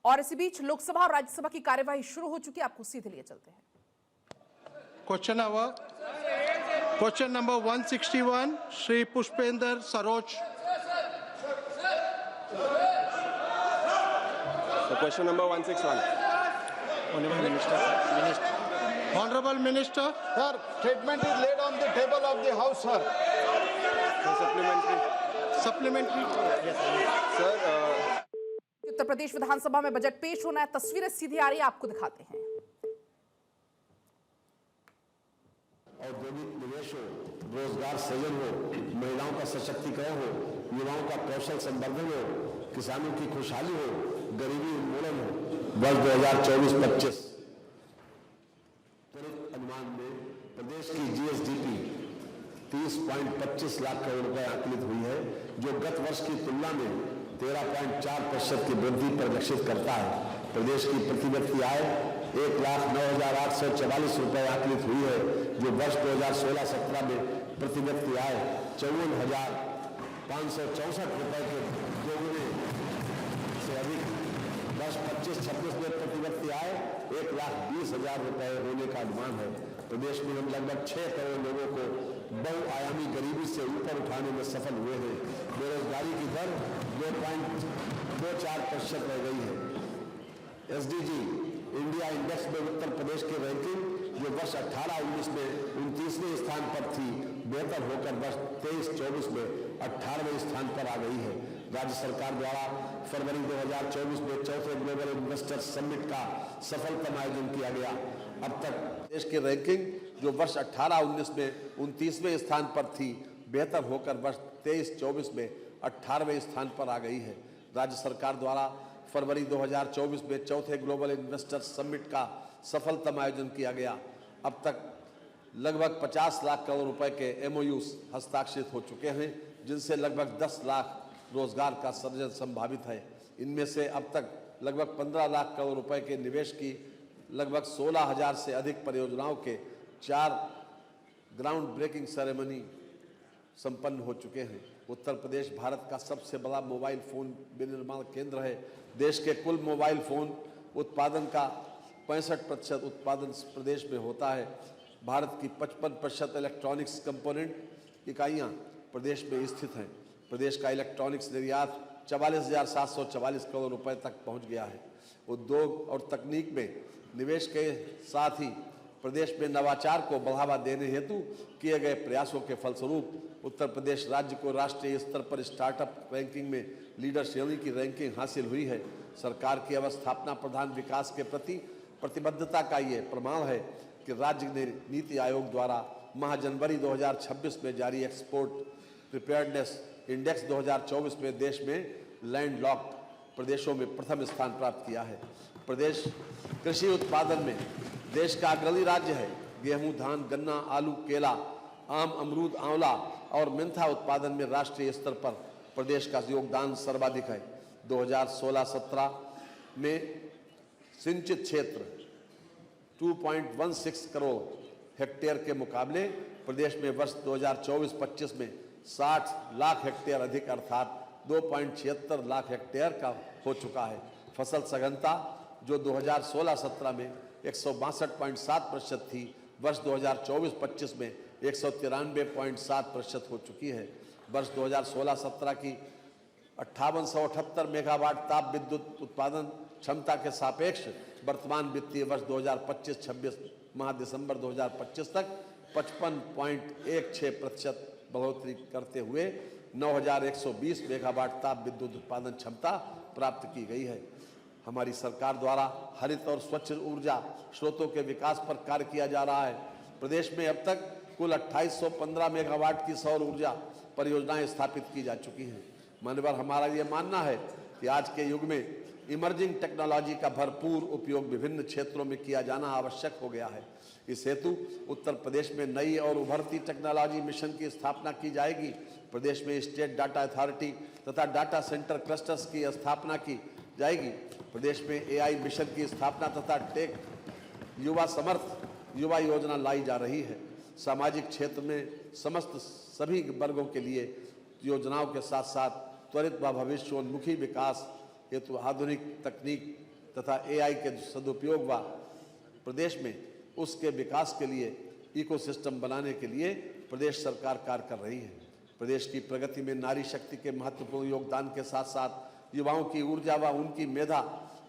और इसी बीच लोकसभा और राज्यसभा की कार्यवाही शुरू हो चुकी है। आपको सीधे लिए चलते हैं। Question number 161 Shri Pushpendra Saroj. Question number 161। Honorable Minister. Sir, statement is laid on the table of the House, sir. Supplementary. Sir, Uttar Pradesh विधानसभा में बजट पेश होना है। तस्वीरें सीधी आ रही है, आपको दिखाते हैं। औद्योगिक निवेश हो, रोजगार सृजन हो, महिलाओं का सशक्तिकरण हो, युवाओं का कौशल संवर्धन हो, किसानों की खुशहाली हो, गरीबी उन्मूलन हो। वर्ष 2024-25 त्वरित अनुमान में प्रदेश की जीएसडीपी 30.25 लाख करोड़ रुपए आकलित हुई है, जो गत वर्ष की तुलना में 13.4% की वृद्धि परिलक्षित करता है। प्रदेश की प्रति व्यक्ति आय 1,09,844 रुपए आकलित हुई है, जो वर्ष 2016-17 में प्रति व्यक्ति आय 54,564 रुपए के दोगुने से अधिक। वर्ष 25-26 में प्रति व्यक्ति आय 1,20,000 रुपए होने का अनुमान है। प्रदेश में हम लगभग 6 करोड़ लोगों को बहुआयामी गरीबी से ऊपर उठाने में सफल हुए हैं। बेरोजगारी की दर 2.24% रह गई है। एसडीजी इंडिया इंडेक्स में उत्तर प्रदेश की रैंकिंग, जो वर्ष 18-19 में 29वें स्थान पर थी, बेहतर होकर वर्ष 23-24 में 18वें स्थान पर आ गई है। राज्य सरकार द्वारा फरवरी 2024 में चौथे ग्लोबल इन्वेस्टर समिट का सफलतम आयोजन किया गया। अब तक देश की रैंकिंग, जो वर्ष 18-19 में 29वें स्थान पर थी, बेहतर होकर वर्ष 23-24 में 18वें स्थान पर आ गई है। राज्य सरकार द्वारा फरवरी 2024 में चौथे ग्लोबल इन्वेस्टर समिट का सफलतम आयोजन किया गया। अब तक लगभग 50 लाख करोड़ रुपए के एमओयूज हस्ताक्षरित हो चुके हैं, जिनसे लगभग 10 लाख रोजगार का सृजन संभावित है। इनमें से अब तक लगभग 15 लाख करोड़ रुपए के निवेश की लगभग 16,000 से अधिक परियोजनाओं के 4 ग्राउंड ब्रेकिंग सेरेमनी संपन्न हो चुके हैं। उत्तर प्रदेश भारत का सबसे बड़ा मोबाइल फोन विनिर्माण केंद्र है। देश के कुल मोबाइल फोन उत्पादन का 65% उत्पादन प्रदेश में होता है। भारत की 55% इलेक्ट्रॉनिक्स कंपोनेंट इकाइयाँ प्रदेश में स्थित हैं। प्रदेश का इलेक्ट्रॉनिक्स निर्यात 44,744 करोड़ रुपए तक पहुंच गया है। उद्योग और तकनीक में निवेश के साथ ही प्रदेश में नवाचार को बढ़ावा देने हेतु किए गए प्रयासों के फलस्वरूप उत्तर प्रदेश राज्य को राष्ट्रीय स्तर पर स्टार्टअप रैंकिंग में लीडर श्रेणी की रैंकिंग हासिल हुई है। सरकार की अवस्थापना प्रधान विकास के प्रति प्रतिबद्धता का ये प्रमाण है कि राज्य ने नीति आयोग द्वारा माह जनवरी 2026 में जारी एक्सपोर्ट प्रिपेयर्डनेस इंडेक्स 2024 में देश में लैंडलॉक्ड प्रदेशों में प्रथम स्थान प्राप्त किया है। प्रदेश कृषि उत्पादन में देश का अग्रणी राज्य है। गेहूं, धान, गन्ना, आलू, केला, आम, अमरूद, आंवला और मेंथा उत्पादन में राष्ट्रीय स्तर पर प्रदेश का योगदान सर्वाधिक है। 2016-17 में सिंचित क्षेत्र 2.16 करोड़ हेक्टेयर के मुकाबले प्रदेश में वर्ष 2024-25 में 60 लाख हेक्टेयर अधिक अर्थात 2.76 लाख हेक्टेयर का हो चुका है। फसल सघनता, जो 2016-17 में 162.7% थी, वर्ष 2024-25 में 193.7% हो चुकी है। वर्ष 2016-17 की 5878 मेगावाट ताप विद्युत उत्पादन क्षमता के सापेक्ष वर्तमान वित्तीय वर्ष 2025-26 माह दिसंबर 2025 तक 55.16% बढ़ोतरी करते हुए 9,120 मेगावाट ताप विद्युत उत्पादन क्षमता प्राप्त की गई है। हमारी सरकार द्वारा हरित और स्वच्छ ऊर्जा स्रोतों के विकास पर कार्य किया जा रहा है। प्रदेश में अब तक कुल 2815 मेगावाट की सौर ऊर्जा परियोजनाएं स्थापित की जा चुकी हैं। मान्यवर, हमारा ये मानना है कि आज के युग में इमर्जिंग टेक्नोलॉजी का भरपूर उपयोग विभिन्न क्षेत्रों में किया जाना आवश्यक हो गया है। इस हेतु उत्तर प्रदेश में नई और उभरती टेक्नोलॉजी मिशन की स्थापना की जाएगी। प्रदेश में स्टेट डाटा अथॉरिटी तथा डाटा सेंटर क्लस्टर्स की स्थापना की जाएगी। प्रदेश में एआई मिशन की स्थापना तथा टेक युवा समर्थ युवा योजना लाई जा रही है। सामाजिक क्षेत्र में समस्त सभी वर्गों के लिए योजनाओं के साथ साथ त्वरित व भविष्योन्मुखी विकास हेतु आधुनिक तकनीक तथा AI के सदुपयोग व प्रदेश में उसके विकास के लिए इकोसिस्टम बनाने के लिए प्रदेश सरकार कार्य कर रही है। प्रदेश की प्रगति में नारी शक्ति के महत्वपूर्ण योगदान के साथ साथ युवाओं की ऊर्जा व उनकी मेधा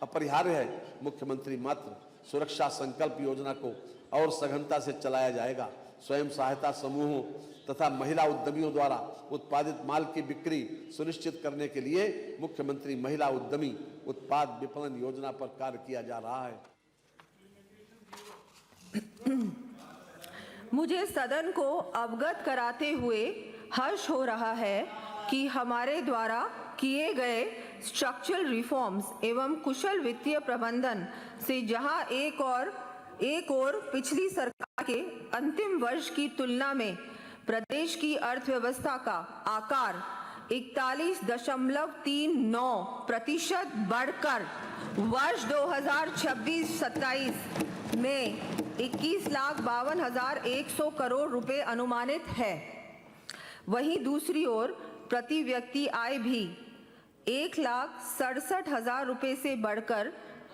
अपरिहार्य है। मुख्यमंत्री मातृ सुरक्षा संकल्प योजना को और सघनता से चलाया जाएगा। स्वयं सहायता समूहों तथा महिला उद्यमियों द्वारा उत्पादित माल की बिक्री सुनिश्चित करने के लिए मुख्यमंत्री महिला उद्यमी उत्पाद विपणन योजना पर कार्य किया जा रहा है। मुझे सदन को अवगत कराते हुए हर्ष हो रहा है कि हमारे द्वारा किए गए स्ट्रक्चरल रिफॉर्म्स एवं कुशल वित्तीय प्रबंधन से जहां एक और पिछली सरकार के अंतिम वर्ष की तुलना में प्रदेश की अर्थव्यवस्था का आकार 41.39% बढ़कर वर्ष 2026-27 में 21,52,100 करोड़ रुपए अनुमानित है। वहीं दूसरी ओर प्रति व्यक्ति आय भी 1,67,000 रुपए से बढ़कर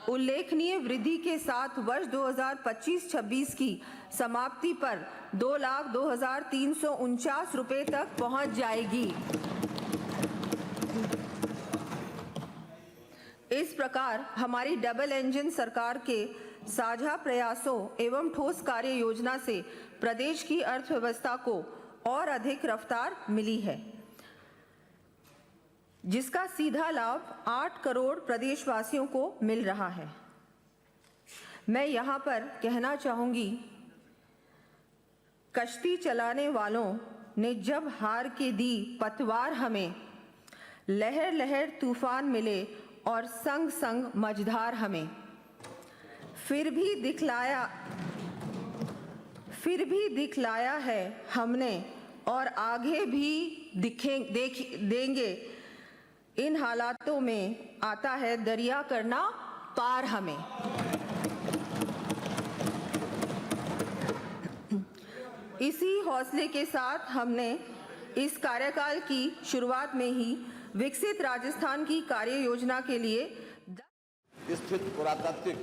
उल्लेखनीय वृद्धि के साथ वर्ष 2025-26 की समाप्ति पर 2,02,349 रुपए तक पहुंच जाएगी। इस प्रकार हमारी डबल इंजन सरकार के साझा प्रयासों एवं ठोस कार्य योजना से प्रदेश की अर्थव्यवस्था को और अधिक रफ्तार मिली है, जिसका सीधा लाभ 8 करोड़ प्रदेशवासियों को मिल रहा है। मैं यहाँ पर कहना चाहूँगी, कश्ती चलाने वालों ने जब हार के दी पतवार हमें, लहर लहर तूफान मिले और संग संग मझधार हमें, फिर भी दिखलाया है हमने और आगे भी देंगे। इन हालातों में आता है दरिया करना पार हमें। इसी हौसले के साथ हमने इस कार्यकाल की शुरुआत में ही विकसित राजस्थान की कार्य योजना के लिए स्थित पुरातात्विक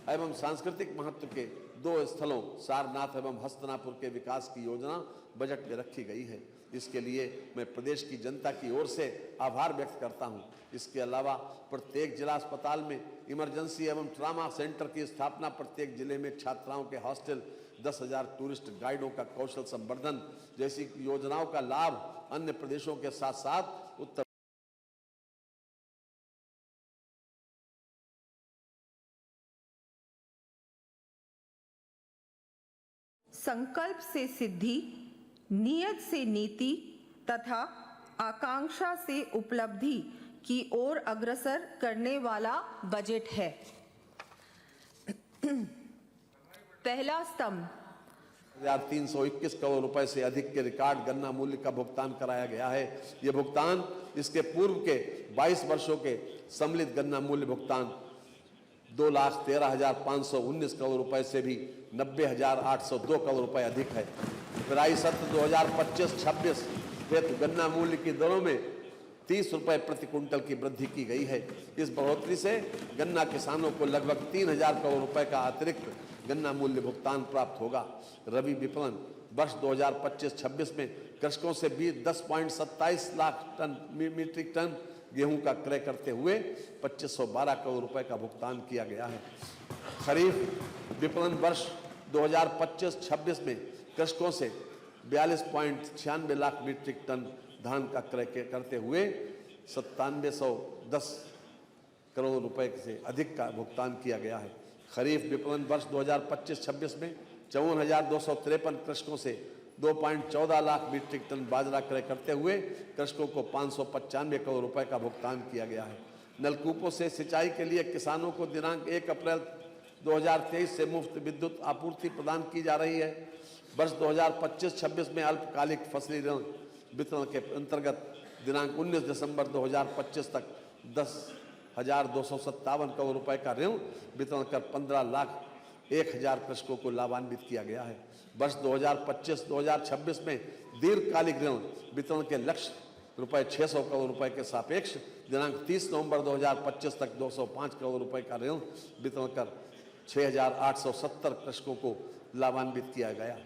एवं सांस्कृतिक महत्व के 2 स्थलों सारनाथ एवं हस्तनापुर के विकास की योजना बजट में रखी गई है। इसके लिए मैं प्रदेश की जनता की ओर से आभार व्यक्त करता हूं। इसके अलावा प्रत्येक जिला अस्पताल में इमरजेंसी एवं ट्रामा सेंटर की स्थापना, प्रत्येक जिले में छात्राओं के हॉस्टल, 10,000 टूरिस्ट गाइडों का कौशल संवर्धन जैसी योजनाओं का लाभ अन्य प्रदेशों के साथ साथ उत्तर संकल्प से सिद्धि, नियत से नीति तथा आकांक्षा से उपलब्धि की ओर अग्रसर करने वाला बजट है। पहला स्तंभ 321 करोड़ रुपए से अधिक के रिकॉर्ड गन्ना मूल्य का भुगतान कराया गया है। यह भुगतान इसके पूर्व के 22 वर्षों के सम्मिलित गन्ना मूल्य भुगतान 2,13,519 करोड़ रुपए से भी 90,802 करोड़ रुपए अधिक है। पेराई सत्र 2025-26 हेतु गन्ना मूल्य की दरों में 30 रुपए प्रति कुंटल की वृद्धि की गई है। इस बढ़ोतरी से गन्ना किसानों को लगभग 3,000 करोड़ रुपए का अतिरिक्त गन्ना मूल्य भुगतान प्राप्त होगा। रबी विपणन वर्ष 2025-26 में कृषकों से 10.27 लाख मीट्रिक टन गेहूं का क्रय करते हुए 2512 करोड़ रुपए का भुगतान किया गया है। खरीफ विपणन वर्ष 2025-26 में कृषकों से 42.96 लाख मीट्रिक टन धान का क्रय करते हुए 9710 करोड़ रुपए से अधिक का भुगतान किया गया है। खरीफ विपणन वर्ष 2025-26 में 54,253 कृषकों से 2.14 लाख मीट्रिक टन बाजरा क्रय करते हुए कृषकों को 595 करोड़ रुपए का भुगतान किया गया है। नलकूपों से सिंचाई के लिए किसानों को दिनांक 1 अप्रैल 2023 से मुफ्त विद्युत आपूर्ति प्रदान की जा रही है। वर्ष 2025-26 में अल्पकालिक फसली ऋण वितरण के अंतर्गत दिनांक 19 दिसंबर 2025 तक 10,257 करोड़ रुपए का ऋण वितरण कर 15,01,000 कृषकों को लाभान्वित किया गया है। वर्ष 2025-2026 में दीर्घकालिक ऋण वितरण के लक्ष्य रुपए 600 करोड़ रुपए के सापेक्ष दिनांक 30 नवंबर 2025 तक 205 करोड़ रुपए का ऋण वितरण कर 6,870 कृषकों को लाभान्वित किया गया।